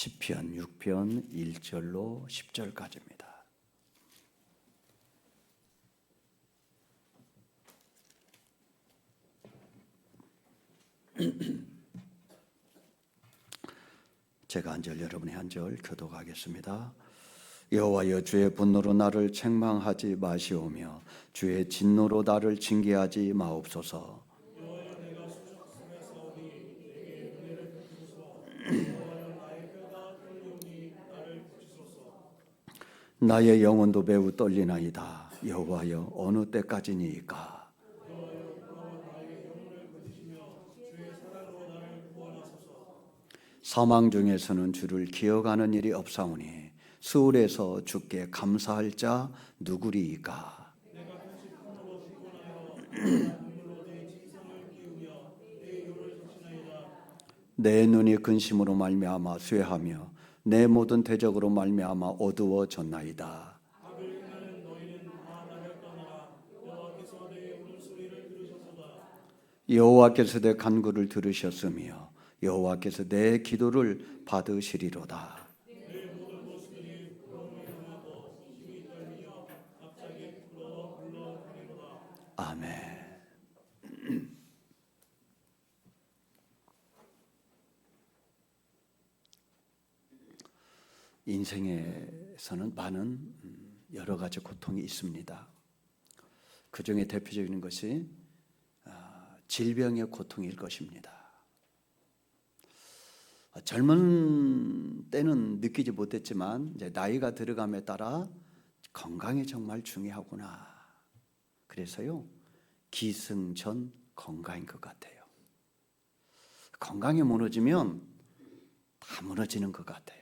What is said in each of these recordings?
시편 6편 1절로 10절까지입니다. 제가 한 절, 여러분이 한 절 교독하겠습니다. 여호와여, 주의 분노로 나를 책망하지 마시오며 주의 진노로 나를 징계하지 마옵소서. 나의 영혼도 매우 떨리나이다. 여호와여, 어느 때까지니이까? 사망 중에서는 주를 기억하는 일이 없사오니 스울에서 주께 감사할 자 누구리이까? 내 눈이 근심으로 말미암아 쇠하며 내 모든 대적으로 말미암아 어두워졌나이다. 여호와께서 내 간구를 들으셨으며 여호와께서 내 기도를 받으시리로다. 아멘. 인생에서는 많은 여러 가지 고통이 있습니다. 그 중에 대표적인 것이 질병의 고통일 것입니다. 젊은 때는 느끼지 못했지만 이제 나이가 들어감에 따라 건강이 정말 중요하구나. 그래서요, 기승전 건강인 것 같아요. 건강이 무너지면 다 무너지는 것 같아요.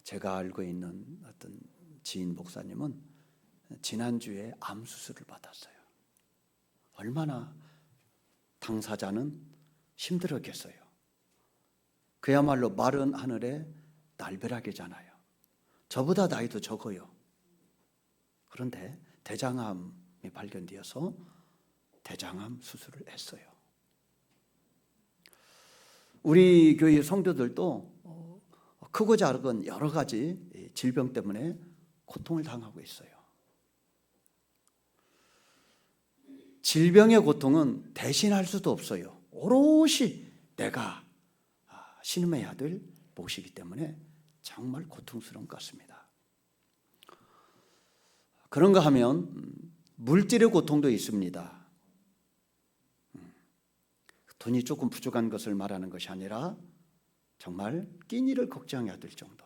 제가 알고 있는 어떤 지인 목사님은 지난주에 암 수술을 받았어요. 얼마나 당사자는 힘들었겠어요. 그야말로 마른 하늘에 날벼락이잖아요. 저보다 나이도 적어요. 그런데 대장암이 발견되어서 대장암 수술을 했어요. 우리 교회 성도들도 크고 작은 여러 가지 질병 때문에 고통을 당하고 있어요. 질병의 고통은 대신할 수도 없어요. 오롯이 내가 신음해야 될 몫이기 때문에 정말 고통스러운 것 같습니다. 그런가 하면 물질의 고통도 있습니다. 돈이 조금 부족한 것을 말하는 것이 아니라 정말 끼니를 걱정해야 될 정도,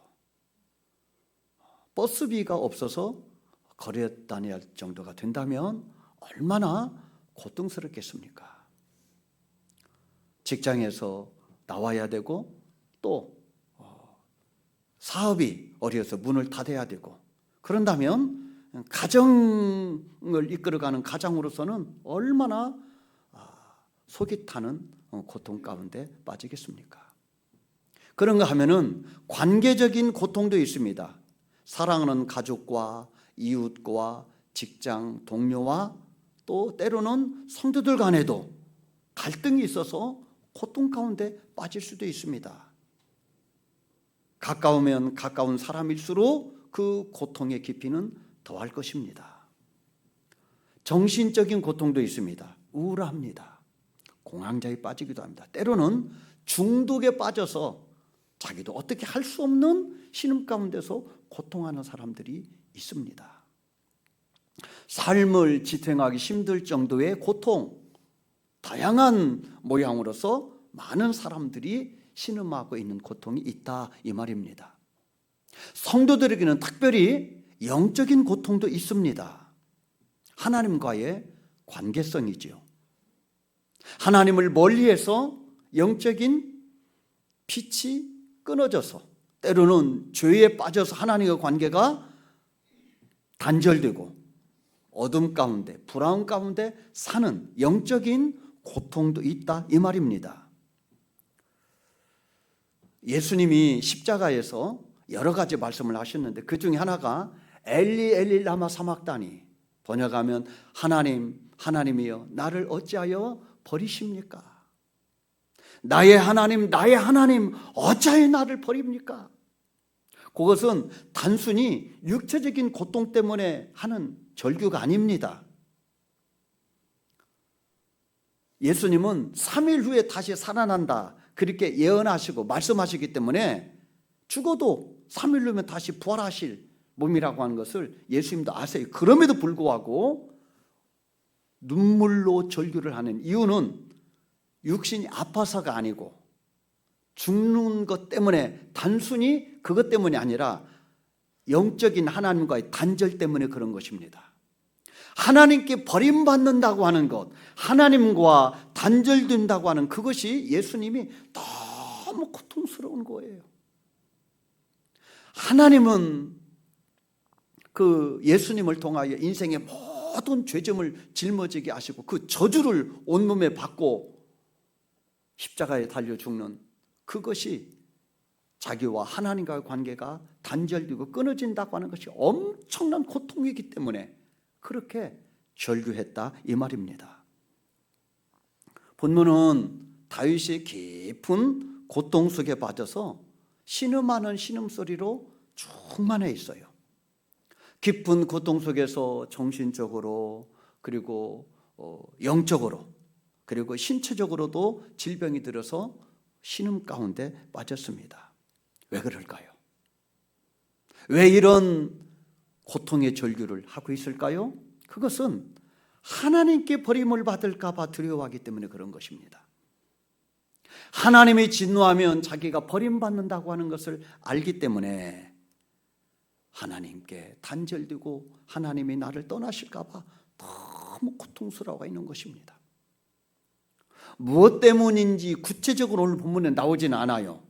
버스비가 없어서 거리에 다녀야 할 정도가 된다면 얼마나 고통스럽겠습니까? 직장에서 나와야 되고 또 사업이 어려서 문을 닫아야 되고, 그런다면 가정을 이끌어가는 가장으로서는 얼마나 속이 타는 고통 가운데 빠지겠습니까? 그런가 하면은 관계적인 고통도 있습니다. 사랑하는 가족과 이웃과 직장 동료와 또 때로는 성도들 간에도 갈등이 있어서 고통 가운데 빠질 수도 있습니다. 가까우면 가까운 사람일수록 그 고통의 깊이는 더할 것입니다. 정신적인 고통도 있습니다. 우울합니다. 공황장애에 빠지기도 합니다. 때로는 중독에 빠져서 자기도 어떻게 할 수 없는 신음 가운데서 고통하는 사람들이 있습니다. 삶을 지탱하기 힘들 정도의 고통, 다양한 모양으로서 많은 사람들이 신음하고 있는 고통이 있다, 이 말입니다. 성도들에게는 특별히 영적인 고통도 있습니다. 하나님과의 관계성이지요. 하나님을 멀리해서 영적인 빛이 끊어져서 때로는 죄에 빠져서 하나님과 관계가 단절되고 어둠 가운데, 불안 가운데 사는 영적인 고통도 있다, 이 말입니다. 예수님이 십자가에서 여러 가지 말씀을 하셨는데 그 중에 하나가 엘리 엘리 라마 사막다니, 번역하면 하나님 하나님이여 나를 어찌하여 버리십니까? 나의 하나님, 나의 하나님, 어찌하여 나를 버립니까? 그것은 단순히 육체적인 고통 때문에 하는 절규가 아닙니다. 예수님은 3일 후에 다시 살아난다 그렇게 예언하시고 말씀하시기 때문에 죽어도 3일 후면 다시 부활하실 몸이라고 하는 것을 예수님도 아세요. 그럼에도 불구하고 눈물로 절규를 하는 이유는 육신이 아파서가 아니고 죽는 것 때문에, 단순히 그것 때문이 아니라 영적인 하나님과의 단절 때문에 그런 것입니다. 하나님께 버림받는다고 하는 것, 하나님과 단절된다고 하는 그것이 예수님이 너무 고통스러운 거예요. 하나님은 그 예수님을 통하여 인생의 모든 죄점을 짊어지게 하시고 그 저주를 온몸에 받고 십자가에 달려 죽는 그것이 자기와 하나님과의 관계가 단절되고 끊어진다고 하는 것이 엄청난 고통이기 때문에 그렇게 절규했다 이 말입니다. 본문은 다윗이 깊은 고통 속에 빠져서 신음하는 신음소리로 충만해 있어요. 깊은 고통 속에서 정신적으로 그리고 영적으로 그리고 신체적으로도 질병이 들어서 신음 가운데 빠졌습니다. 왜 그럴까요? 왜 이런 고통의 절규를 하고 있을까요? 그것은 하나님께 버림을 받을까 봐 두려워하기 때문에 그런 것입니다. 하나님이 진노하면 자기가 버림받는다고 하는 것을 알기 때문에 하나님께 단절되고 하나님이 나를 떠나실까 봐 너무 고통스러워 있는 것입니다. 무엇 때문인지 구체적으로 오늘 본문에 나오지는 않아요.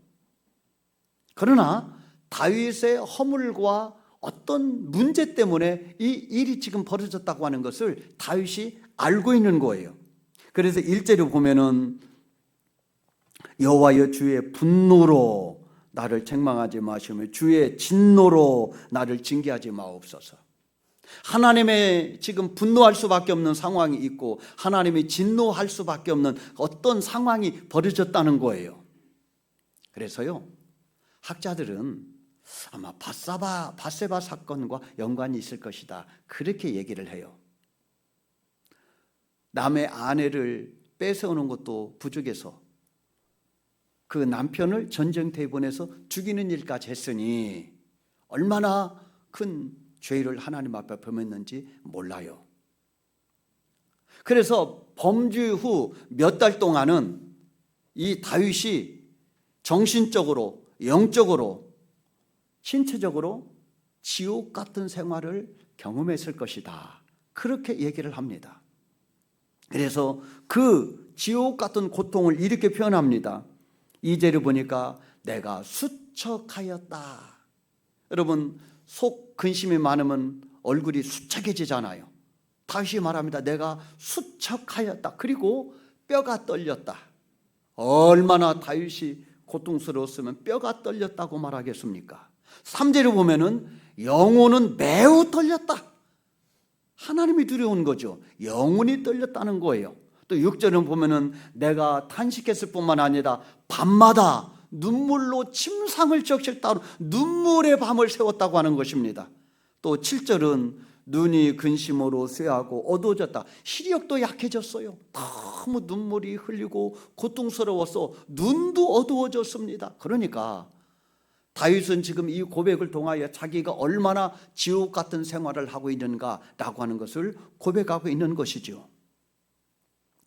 그러나 다윗의 허물과 어떤 문제 때문에 이 일이 지금 벌어졌다고 하는 것을 다윗이 알고 있는 거예요. 그래서 1절에 보면은 여호와여 주의 분노로 나를 책망하지 마시며 주의 진노로 나를 징계하지 마옵소서. 하나님의 지금 분노할 수밖에 없는 상황이 있고 하나님이 진노할 수밖에 없는 어떤 상황이 벌어졌다는 거예요. 그래서요, 학자들은 아마 밧세바 사건과 연관이 있을 것이다 그렇게 얘기를 해요. 남의 아내를 뺏어오는 것도 부족해서 그 남편을 전쟁터에 보내서 죽이는 일까지 했으니 얼마나 큰 죄를 하나님 앞에 범했는지 몰라요. 그래서 범죄 후 몇 달 동안은 이 다윗이 정신적으로, 영적으로, 신체적으로 지옥 같은 생활을 경험했을 것이다 그렇게 얘기를 합니다. 그래서 그 지옥 같은 고통을 이렇게 표현합니다. 2절을 보니까 내가 수척하였다. 여러분, 속 근심이 많으면 얼굴이 수척해지잖아요. 다시 말합니다. 내가 수척하였다. 그리고 뼈가 떨렸다. 얼마나 다윗이 고통스러웠으면 뼈가 떨렸다고 말하겠습니까? 3절을 보면은 영혼은 매우 떨렸다. 하나님이 두려운 거죠. 영혼이 떨렸다는 거예요. 또 6절은 보면은 내가 탄식했을 뿐만 아니라 밤마다 눈물로 침상을 적셨다. 눈물의 밤을 세웠다고 하는 것입니다. 또 7절은 눈이 근심으로 쇠하고 어두워졌다. 시력도 약해졌어요. 너무 눈물이 흘리고 고통스러워서 눈도 어두워졌습니다. 그러니까 다윗은 지금 이 고백을 통하여 자기가 얼마나 지옥 같은 생활을 하고 있는가라고 하는 것을 고백하고 있는 것이죠.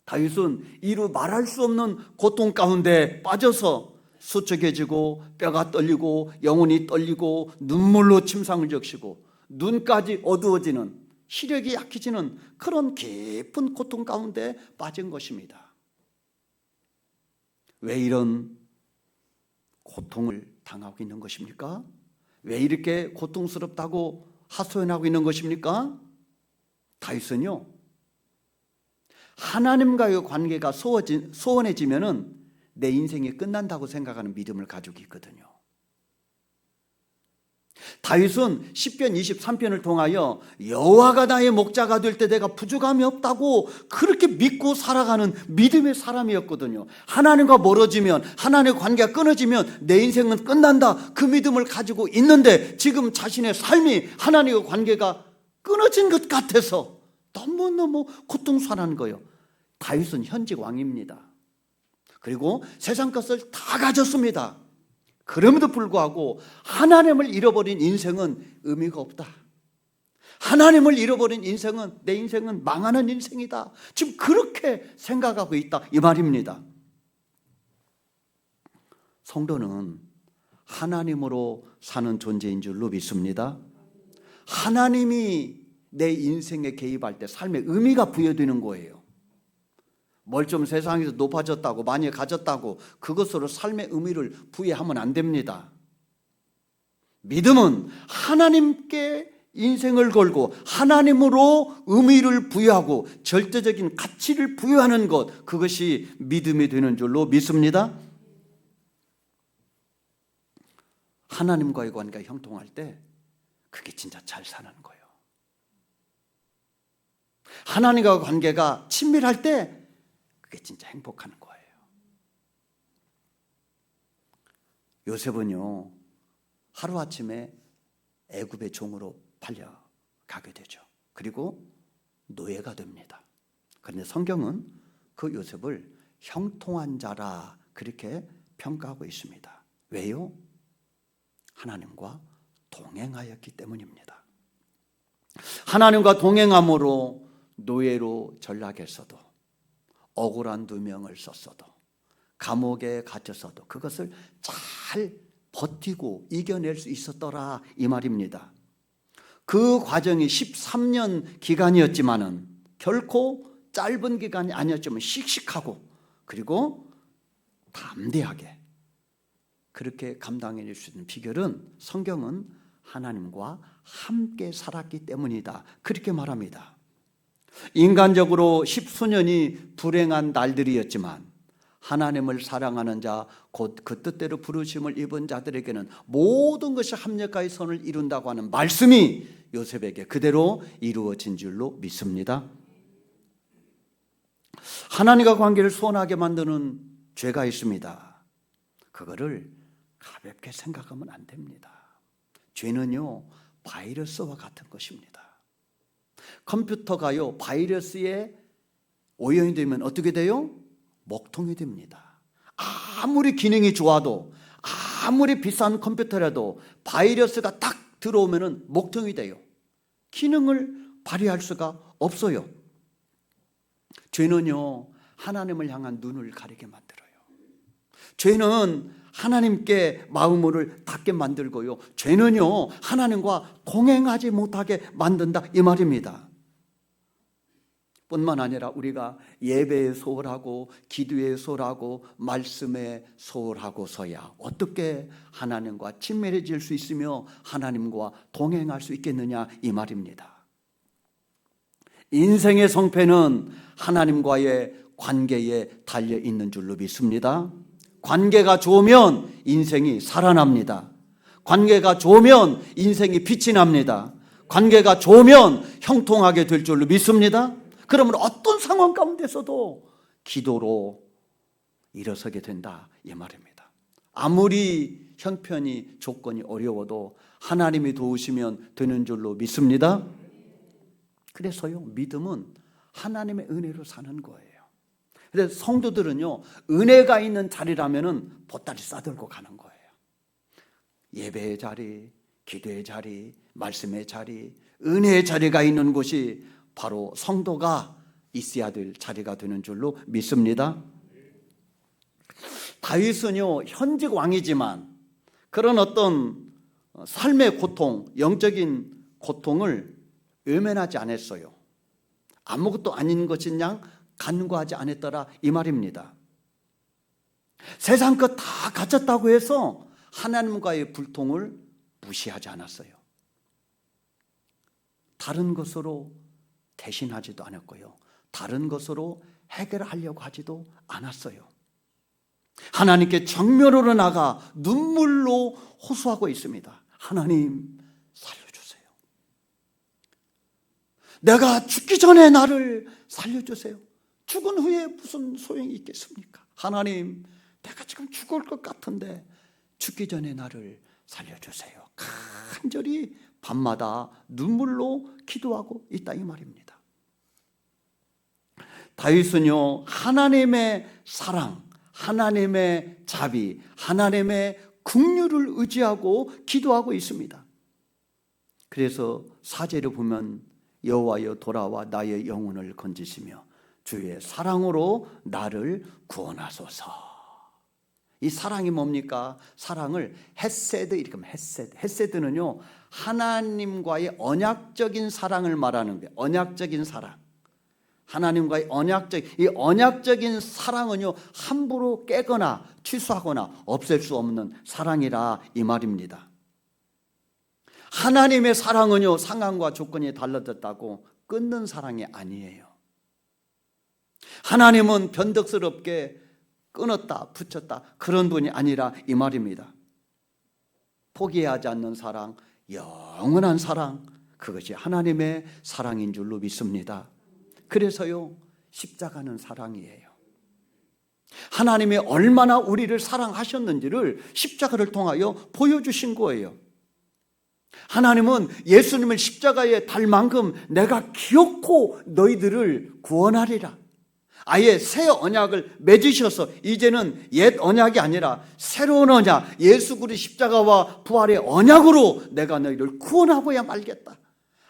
다윗은 이루 말할 수 없는 고통 가운데 빠져서 수척해지고 뼈가 떨리고 영혼이 떨리고 눈물로 침상을 적시고 눈까지 어두워지는, 시력이 약해지는 그런 깊은 고통 가운데 빠진 것입니다. 왜 이런 고통을 당하고 있는 것입니까? 왜 이렇게 고통스럽다고 하소연하고 있는 것입니까? 다윗은요, 하나님과의 관계가 소원해지면은 내 인생이 끝난다고 생각하는 믿음을 가지고 있거든요. 다윗은 시편 23편을 통하여 여호와가 나의 목자가 될 때 내가 부족함이 없다고 그렇게 믿고 살아가는 믿음의 사람이었거든요. 하나님과 멀어지면, 하나님의 관계가 끊어지면 내 인생은 끝난다, 그 믿음을 가지고 있는데 지금 자신의 삶이 하나님과 관계가 끊어진 것 같아서 너무너무 고통스러운 거예요. 다윗은 현직 왕입니다. 그리고 세상 것을 다 가졌습니다. 그럼에도 불구하고 하나님을 잃어버린 인생은 의미가 없다. 하나님을 잃어버린 인생은, 내 인생은 망하는 인생이다. 지금 그렇게 생각하고 있다, 이 말입니다. 성도는 하나님으로 사는 존재인 줄로 믿습니다. 하나님이 내 인생에 개입할 때 삶의 의미가 부여되는 거예요. 뭘 좀 세상에서 높아졌다고, 많이 가졌다고 그것으로 삶의 의미를 부여하면 안 됩니다. 믿음은 하나님께 인생을 걸고 하나님으로 의미를 부여하고 절대적인 가치를 부여하는 것, 그것이 믿음이 되는 줄로 믿습니다. 하나님과의 관계가 형통할 때 그게 진짜 잘 사는 거예요. 하나님과의 관계가 친밀할 때 그게 진짜 행복한 거예요. 요셉은요, 하루아침에 애굽의 종으로 팔려가게 되죠. 그리고 노예가 됩니다. 그런데 성경은 그 요셉을 형통한 자라 그렇게 평가하고 있습니다. 왜요? 하나님과 동행하였기 때문입니다. 하나님과 동행함으로 노예로 전락했어도, 억울한 누명을 썼어도, 감옥에 갇혔어도 그것을 잘 버티고 이겨낼 수 있었더라, 이 말입니다. 그 과정이 13년 기간이었지만은 결코 짧은 기간이 아니었지만 씩씩하고 그리고 담대하게 그렇게 감당해낼 수 있는 비결은 성경은 하나님과 함께 살았기 때문이다, 그렇게 말합니다. 인간적으로 10수년이 불행한 날들이었지만 하나님을 사랑하는 자, 곧 그 뜻대로 부르심을 입은 자들에게는 모든 것이 합력하여 선을 이룬다고 하는 말씀이 요셉에게 그대로 이루어진 줄로 믿습니다. 하나님과 관계를 소원하게 만드는 죄가 있습니다. 그거를 가볍게 생각하면 안 됩니다. 죄는요, 바이러스와 같은 것입니다. 컴퓨터가요, 바이러스에 오염이 되면 어떻게 돼요? 먹통이 됩니다. 아무리 기능이 좋아도, 아무리 비싼 컴퓨터라도 바이러스가 딱 들어오면 먹통이 돼요. 기능을 발휘할 수가 없어요. 죄는요, 하나님을 향한 눈을 가리게 만들어요. 죄는 하나님께 마음을 닫게 만들고요, 죄는요, 하나님과 동행하지 못하게 만든다, 이 말입니다. 뿐만 아니라 우리가 예배에 소홀하고 기도에 소홀하고 말씀에 소홀하고서야 어떻게 하나님과 친밀해질 수 있으며 하나님과 동행할 수 있겠느냐, 이 말입니다. 인생의 성패는 하나님과의 관계에 달려 있는 줄로 믿습니다. 관계가 좋으면 인생이 살아납니다. 관계가 좋으면 인생이 빛이 납니다. 관계가 좋으면 형통하게 될 줄로 믿습니다. 그러면 어떤 상황 가운데서도 기도로 일어서게 된다, 이 말입니다. 아무리 형편이, 조건이 어려워도 하나님이 도우시면 되는 줄로 믿습니다. 그래서요, 믿음은 하나님의 은혜로 사는 거예요. 그래서 성도들은요, 은혜가 있는 자리라면은 보따리 싸들고 가는 거예요. 예배의 자리, 기도의 자리, 말씀의 자리, 은혜의 자리가 있는 곳이 바로 성도가 있어야 될 자리가 되는 줄로 믿습니다. 다윗은요, 현직 왕이지만 그런 어떤 삶의 고통, 영적인 고통을 외면하지 않았어요. 아무것도 아닌 것인 양 간과하지 않았더라, 이 말입니다. 세상 것 다 가졌다고 해서 하나님과의 불통을 무시하지 않았어요. 다른 것으로 대신하지도 않았고요, 다른 것으로 해결하려고 하지도 않았어요. 하나님께 정면으로 나가 눈물로 호소하고 있습니다. 하나님 살려주세요. 내가 죽기 전에 나를 살려주세요. 죽은 후에 무슨 소용이 있겠습니까? 하나님, 내가 지금 죽을 것 같은데 죽기 전에 나를 살려주세요. 간절히 밤마다 눈물로 기도하고 있다 이 말입니다. 다윗은요, 하나님의 사랑, 하나님의 자비, 하나님의 긍휼을 의지하고 기도하고 있습니다. 그래서 4절에 보면 여호와여 돌아와 나의 영혼을 건지시며 주의 사랑으로 나를 구원하소서. 이 사랑이 뭡니까? 사랑을 헤세드 이렇게 하면 헤세드는요, 하나님과의 언약적인 사랑을 말하는 거예요. 언약적인 사랑. 하나님과의 이 언약적인 사랑은요, 함부로 깨거나 취소하거나 없앨 수 없는 사랑이라 이 말입니다. 하나님의 사랑은요, 상황과 조건이 달라졌다고 끊는 사랑이 아니에요. 하나님은 변덕스럽게 끊었다 붙였다 그런 분이 아니라 이 말입니다. 포기하지 않는 사랑, 영원한 사랑, 그것이 하나님의 사랑인 줄로 믿습니다. 그래서요, 십자가는 사랑이에요. 하나님이 얼마나 우리를 사랑하셨는지를 십자가를 통하여 보여주신 거예요. 하나님은 예수님을 십자가에 달 만큼 내가 기어코 너희들을 구원하리라. 아예 새 언약을 맺으셔서 이제는 옛 언약이 아니라 새로운 언약, 예수 그리스도의 십자가와 부활의 언약으로 내가 너희를 구원하고야 말겠다.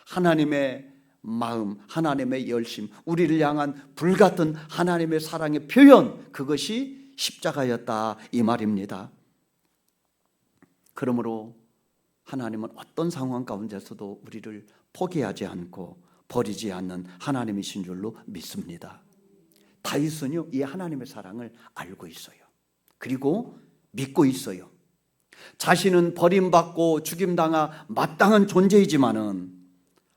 하나님의 마음, 하나님의 열심, 우리를 향한 불같은 하나님의 사랑의 표현, 그것이 십자가였다 이 말입니다. 그러므로 하나님은 어떤 상황 가운데서도 우리를 포기하지 않고 버리지 않는 하나님이신 줄로 믿습니다. 다윗은요, 이 하나님의 사랑을 알고 있어요. 그리고 믿고 있어요. 자신은 버림받고 죽임당한 마땅한 존재이지만은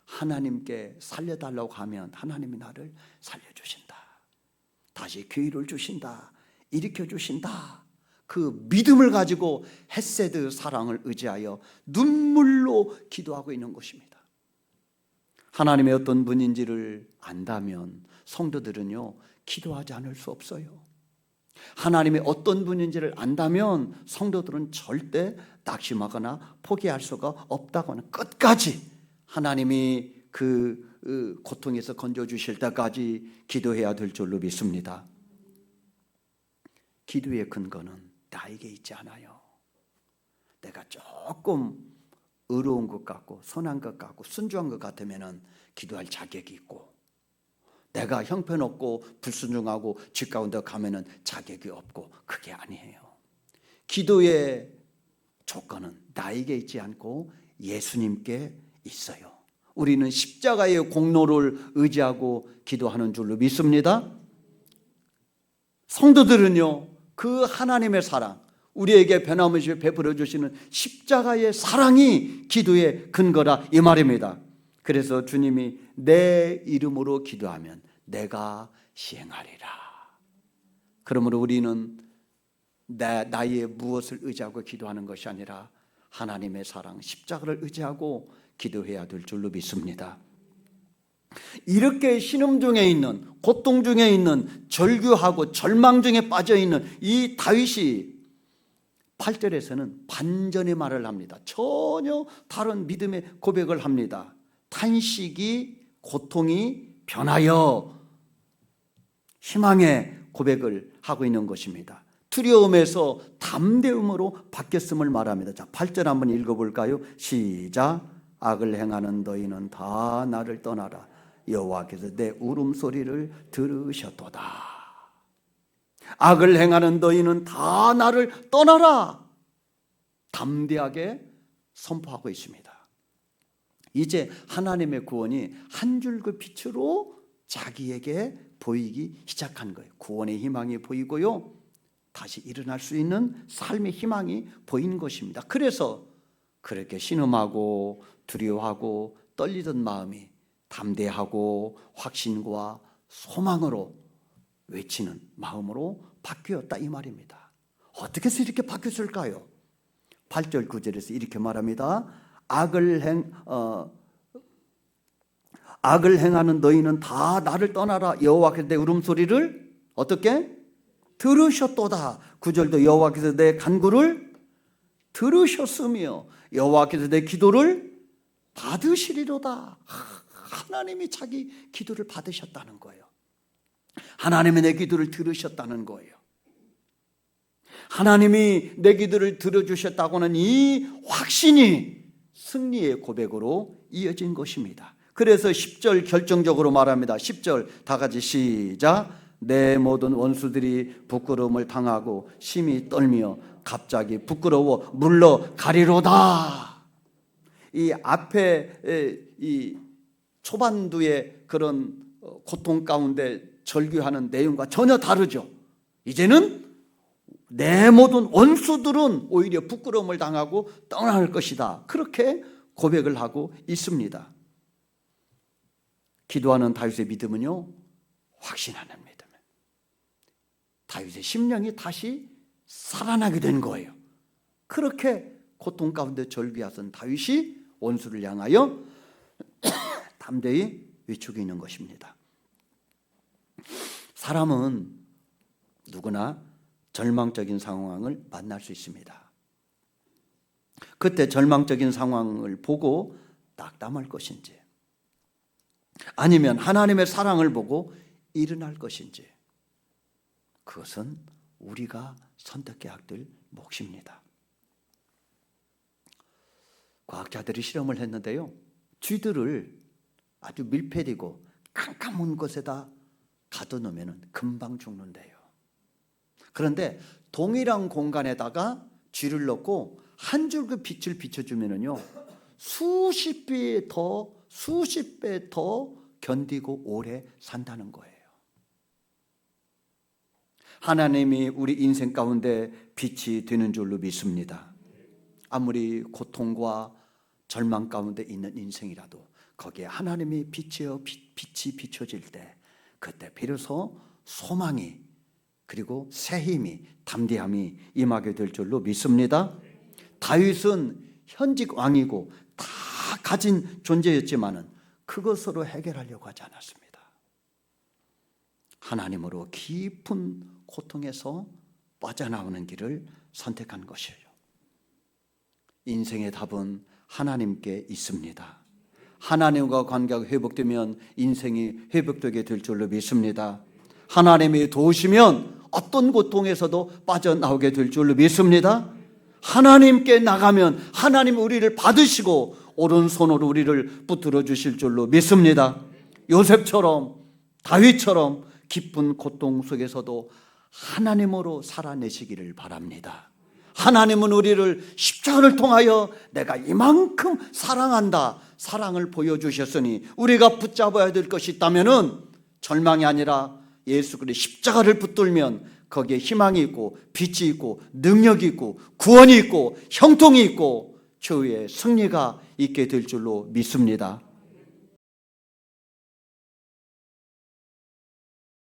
하나님께 살려달라고 하면 하나님이 나를 살려주신다. 다시 기회를 주신다. 일으켜주신다. 그 믿음을 가지고 헤세드 사랑을 의지하여 눈물로 기도하고 있는 것입니다. 하나님의 어떤 분인지를 안다면 성도들은요, 기도하지 않을 수 없어요. 하나님의 어떤 분인지를 안다면 성도들은 절대 낙심하거나 포기할 수가 없다고 하는, 끝까지 하나님이 그 고통에서 건져주실 때까지 기도해야 될 줄로 믿습니다. 기도의 근거는 나에게 있지 않아요. 내가 조금 의로운 것 같고 선한 것 같고 순종한 것 같으면 기도할 자격이 있고, 내가 형편없고 불순종하고 집 가운데 가면은 자격이 없고, 그게 아니에요. 기도의 조건은 나에게 있지 않고 예수님께 있어요. 우리는 십자가의 공로를 의지하고 기도하는 줄로 믿습니다. 성도들은요, 그 하나님의 사랑, 우리에게 변함없이 베풀어 주시는 십자가의 사랑이 기도의 근거라 이 말입니다. 그래서 주님이 내 이름으로 기도하면 내가 시행하리라. 그러므로 우리는 나의 무엇을 의지하고 기도하는 것이 아니라 하나님의 사랑, 십자가를 의지하고 기도해야 될 줄로 믿습니다. 이렇게 신음 중에 있는, 고통 중에 있는, 절규하고 절망 중에 빠져 있는 이 다윗이 8절에서는 반전의 말을 합니다. 전혀 다른 믿음의 고백을 합니다. 탄식이, 고통이 변하여 희망의 고백을 하고 있는 것입니다. 두려움에서 담대함으로 바뀌었음을 말합니다. 자, 8절 한번 읽어볼까요? 시작. 악을 행하는 너희는 다 나를 떠나라. 여호와께서 내 울음소리를 들으셨도다. 악을 행하는 너희는 다 나를 떠나라. 담대하게 선포하고 있습니다. 이제 하나님의 구원이 한 줄그 빛으로 자기에게 보이기 시작한 거예요. 구원의 희망이 보이고요, 다시 일어날 수 있는 삶의 희망이 보이는 것입니다. 그래서 그렇게 신음하고 두려워하고 떨리던 마음이 담대하고 확신과 소망으로 외치는 마음으로 바뀌었다 이 말입니다. 어떻게 해서 이렇게 바뀌었을까요? 8절 9절에서 이렇게 말합니다. 악을 행하는 너희는 다 나를 떠나라. 여호와께서 내 울음소리를 어떻게? 들으셨도다. 9절도 여호와께서 내 간구를 들으셨으며 여호와께서 내 기도를 받으시리로다. 하나님이 자기 기도를 받으셨다는 거예요. 하나님이 내 기도를 들으셨다는 거예요. 하나님이 내 기도를 들어주셨다고는 이 확신이 승리의 고백으로 이어진 것입니다. 그래서 10절 결정적으로 말합니다. 10절 다 같이 시작. 내 모든 원수들이 부끄러움을 당하고 심히 떨며 갑자기 부끄러워 물러가리로다. 이 앞에 이 초반두의 그런 고통 가운데 절규하는 내용과 전혀 다르죠. 이제는 내 모든 원수들은 오히려 부끄러움을 당하고 떠날 것이다. 그렇게 고백을 하고 있습니다. 기도하는 다윗의 믿음은요, 확신하는 믿음. 다윗의 심령이 다시 살아나게 된 거예요. 그렇게 고통 가운데 절규하던 다윗이 원수를 향하여 담대히 외치고 있는 것입니다. 사람은 누구나 절망적인 상황을 만날 수 있습니다. 그때 절망적인 상황을 보고 낙담할 것인지, 아니면 하나님의 사랑을 보고 일어날 것인지, 그것은 우리가 선택해야 될 몫입니다. 과학자들이 실험을 했는데요, 쥐들을 아주 밀폐되고 깜깜한 곳에다 가둬놓으면 금방 죽는데요. 그런데 동일한 공간에다가 쥐를 넣고 한 줄기 빛을 비춰주면요, 수십 배 더 견디고 오래 산다는 거예요. 하나님이 우리 인생 가운데 빛이 되는 줄로 믿습니다. 아무리 고통과 절망 가운데 있는 인생이라도 거기에 하나님이 빛이 비춰질 때, 그때 비로소 소망이, 그리고 새 힘이, 담대함이 임하게 될 줄로 믿습니다. 다윗은 현직 왕이고 다 가진 존재였지만은 그것으로 해결하려고 하지 않았습니다. 하나님으로 깊은 고통에서 빠져나오는 길을 선택한 것이에요. 인생의 답은 하나님께 있습니다. 하나님과 관계가 회복되면 인생이 회복되게 될 줄로 믿습니다. 하나님이 도우시면 어떤 고통에서도 빠져나오게 될 줄로 믿습니다. 하나님께 나가면 하나님 우리를 받으시고 오른손으로 우리를 붙들어 주실 줄로 믿습니다. 요셉처럼, 다윗처럼 깊은 고통 속에서도 하나님으로 살아내시기를 바랍니다. 하나님은 우리를 십자가를 통하여 내가 이만큼 사랑한다, 사랑을 보여주셨으니 우리가 붙잡아야 될 것이 있다면은 절망이 아니라 예수 그리스도의 십자가를 붙들면 거기에 희망이 있고 빛이 있고 능력이 있고 구원이 있고 형통이 있고 최후의 승리가 있게 될 줄로 믿습니다.